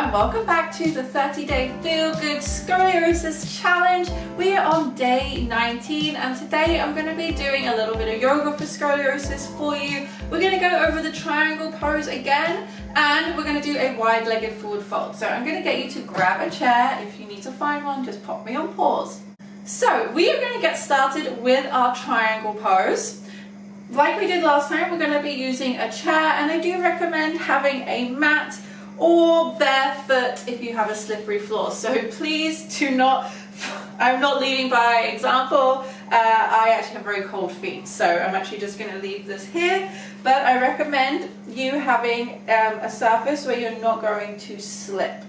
and welcome back to the 30-day Feel Good Scoliosis Challenge. We are on day 19 and today I'm going to be doing a little bit of yoga for scoliosis for you. We're going to go over the triangle pose again and we're going to do a wide-legged forward fold. So I'm going to get you to grab a chair. If you need to find one, just pop me on pause. So we are going to get started with our triangle pose. Like we did last time, we're going to be using a chair, and I do recommend having a mat or barefoot if you have a slippery floor. So please do not, I'm not leading by example. I actually have very cold feet, so I'm actually just going to leave this here. But I recommend you having a surface where you're not going to slip.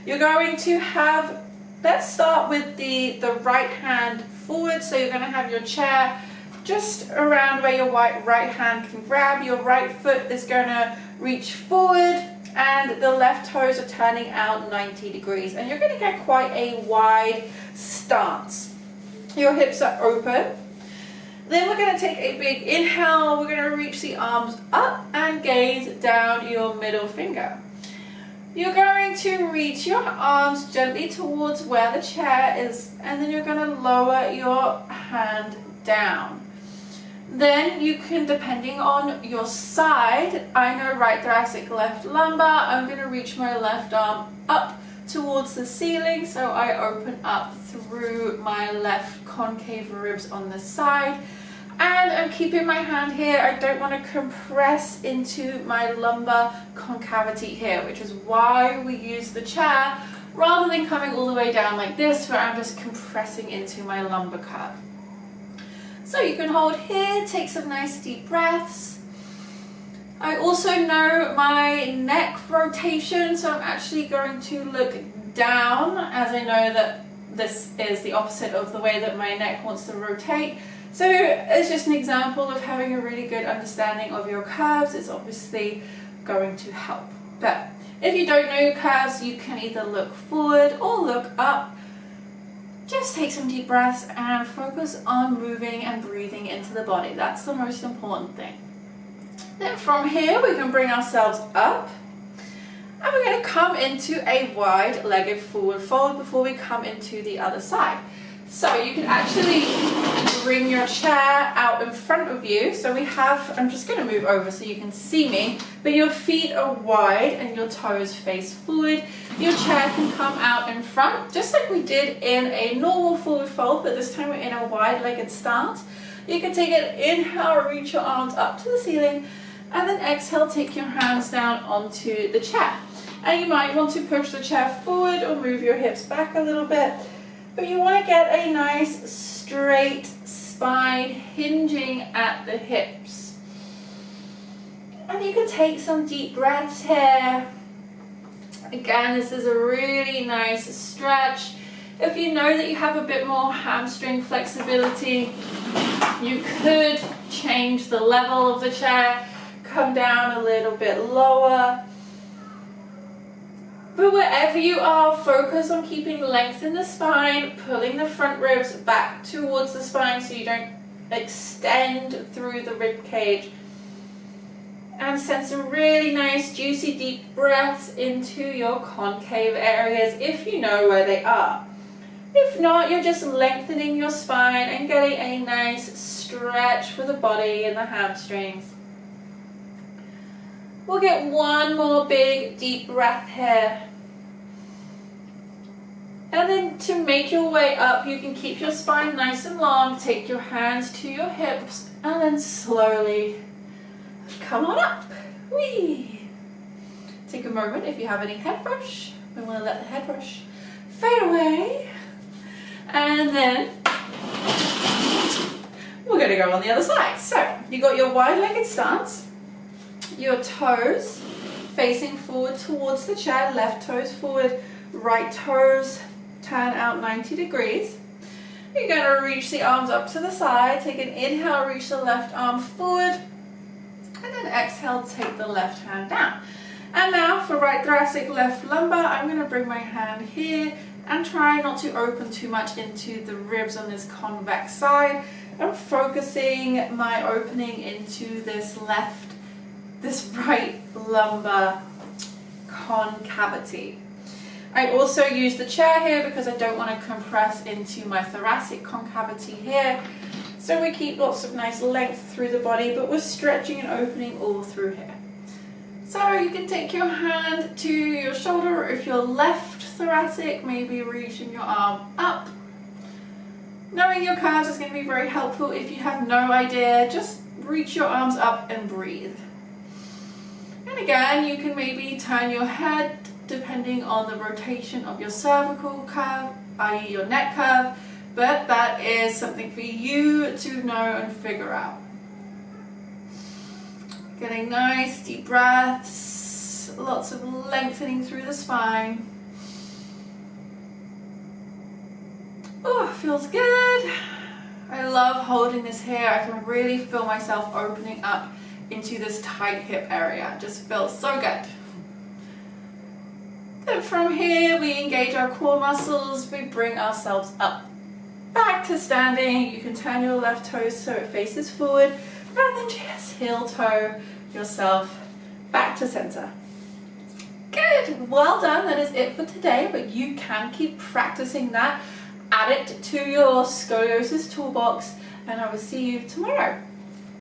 You're going to have, let's start with the right hand forward. So you're going to have your chair just around where your right hand can grab. Your right foot is going to reach forward and the left toes are turning out 90 degrees. And you're going to get quite a wide stance. Your hips are open. Then we're going to take a big inhale. We're going to reach the arms up and gaze down your middle finger. You're going to reach your arms gently towards where the chair is, and then you're going to lower your hand down. Then you can, depending on your side, I know right thoracic, left lumbar, I'm going to reach my left arm up towards the ceiling, so I open up through my left concave ribs on the side. And I'm keeping my hand here. I don't want to compress into my lumbar concavity here, which is why we use the chair rather than coming all the way down like this, where I'm just compressing into my lumbar curve. So you can hold here, take some nice deep breaths. I also know my neck rotation, so I'm actually going to look down, as I know that this is the opposite of the way that my neck wants to rotate. So it's just an example of having a really good understanding of your curves. It's obviously going to help. But if you don't know your curves, you can either look forward or look up. Just take some deep breaths and focus on moving and breathing into the body. That's the most important thing. Then from here, we can bring ourselves up and we're going to come into a wide-legged forward fold before we come into the other side. So you can actually bring your chair out in front of you. So we have, I'm just going to move over so you can see me, but your feet are wide and your toes face forward. Your chair can come out in front, just like we did in a normal forward fold, but this time we're in a wide-legged stance. You can take an inhale, reach your arms up to the ceiling, and then exhale, take your hands down onto the chair. And you might want to push the chair forward or move your hips back a little bit. But you want to get a nice straight spine hinging at the hips. And you can take some deep breaths here. Again, this is a really nice stretch. If you know that you have a bit more hamstring flexibility, you could change the level of the chair, come down a little bit lower. But wherever you are, focus on keeping length in the spine, pulling the front ribs back towards the spine so you don't extend through the rib cage. And send some really nice, juicy, deep breaths into your concave areas if you know where they are. If not, you're just lengthening your spine and getting a nice stretch for the body and the hamstrings. We'll get one more big deep breath here. And then to make your way up, you can keep your spine nice and long, take your hands to your hips, and then slowly come on up. Whee! Take a moment if you have any head brush. We want to let the head brush fade away. And then we're going to go on the other side. So you got your wide-legged stance. Your toes facing forward towards the chair, left toes forward, right toes turn out 90 degrees. You're going to reach the arms up to the side, take an inhale, reach the left arm forward, and then exhale, take the left hand down. And now for right thoracic, left lumbar, I'm going to bring my hand here and try not to open too much into the ribs on this convex side. I'm focusing my opening into this right lumbar concavity. I also use the chair here because I don't want to compress into my thoracic concavity here. So we keep lots of nice length through the body, but we're stretching and opening all through here. So you can take your hand to your shoulder, or if you're left thoracic, maybe reaching your arm up. Knowing your curves is going to be very helpful. If you have no idea, just reach your arms up and breathe. And again, you can maybe turn your head depending on the rotation of your cervical curve, i.e. your neck curve, but that is something for you to know and figure out. Getting nice deep breaths, lots of lengthening through the spine. Oh, feels good. I love holding this here. I can really feel myself opening up into this tight hip area. It just feels so good. Then from here, we engage our core muscles. We bring ourselves up. Back to standing. You can turn your left toe so it faces forward, and then just heel toe yourself back to center. Good, well done. That is it for today, but you can keep practicing that. Add it to your scoliosis toolbox, and I will see you tomorrow.